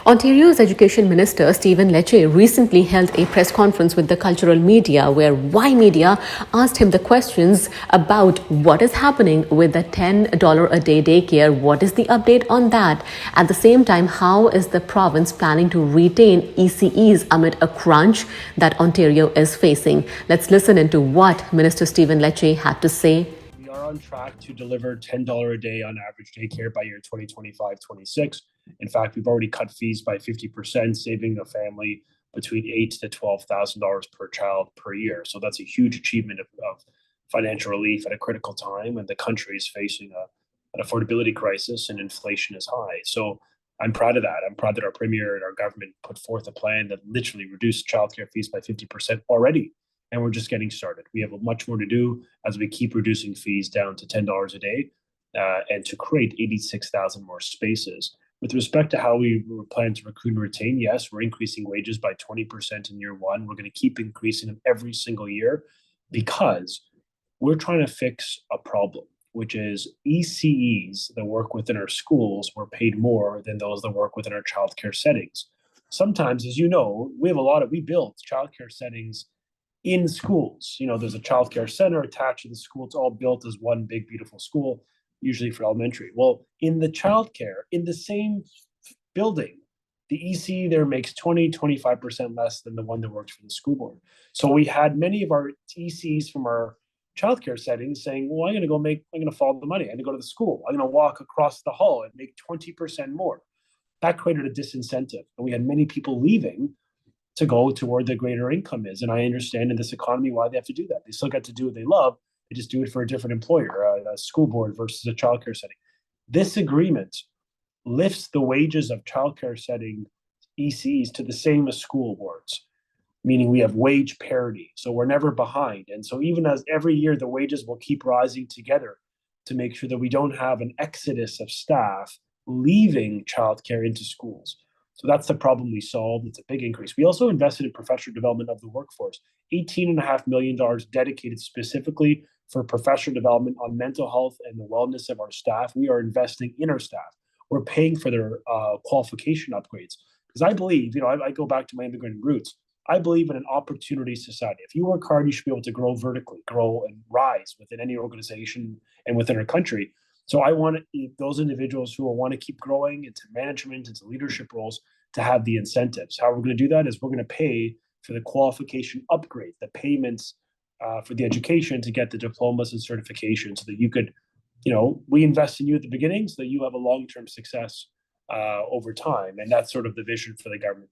Ontario's Education Minister Stephen Lecce recently held a press conference with the cultural media where Y Media asked him the questions about what is happening with the $10 a day daycare. What is the update on that? At the same time, how is the province planning to retain ECEs amid a crunch that Ontario is facing? Let's listen into what Minister Stephen Lecce had to say. We are on track to deliver $10 a day on average daycare by year 2025-26. In fact, we've already cut fees by 50%, saving a family between $8,000 to $12,000 per child per year. So that's a huge achievement of financial relief at a critical time, and the country is facing an affordability crisis and inflation is high. So I'm proud of that. I'm proud that our premier and our government put forth a plan that literally reduced childcare fees by 50% already. And we're just getting started. We have much more to do as we keep reducing fees down to $10 a day and to create 86,000 more spaces. With respect to how we plan to recruit and retain, yes, we're increasing wages by 20% in year one. We're going to keep increasing them every single year because we're trying to fix a problem, which is ECEs that work within our schools were paid more than those that work within our childcare settings. Sometimes, as you know, we build childcare settings in schools. There's a childcare center attached to the school. It's all built as one big, beautiful school, usually for elementary. Well, in the childcare, in the same building, the EC there makes 25% less than the one that works for the school board. So we had many of our ECs from our childcare settings saying, well, I'm going to follow the money. I'm going to go to the school. I'm going to walk across the hall and make 20% more. That created a disincentive. And we had many people leaving to go to where the greater income is. And I understand in this economy why they have to do that. They still get to do what they love. They just do it for a different employer, a school board versus a childcare setting. This agreement lifts the wages of childcare setting ECs to the same as school boards, meaning we have wage parity. So we're never behind. And so even as every year, the wages will keep rising together to make sure that we don't have an exodus of staff leaving childcare into schools. So that's the problem we solved. It's a big increase. We also invested in professional development of the workforce, $18.5 million dedicated specifically for professional development on mental health and the wellness of our staff. We are investing in our staff. We're paying for their qualification upgrades. Because I believe, I go back to my immigrant roots. I believe in an opportunity society. If you work hard, you should be able to grow vertically, grow and rise within any organization and within our country. So I want those individuals who will want to keep growing into management, into leadership roles, to have the incentives. How we're going to do that is we're going to pay for the qualification upgrade, the payments for the education to get the diplomas and certifications so that you could, we invest in you at the beginning so that you have a long-term success over time. And that's sort of the vision for the government.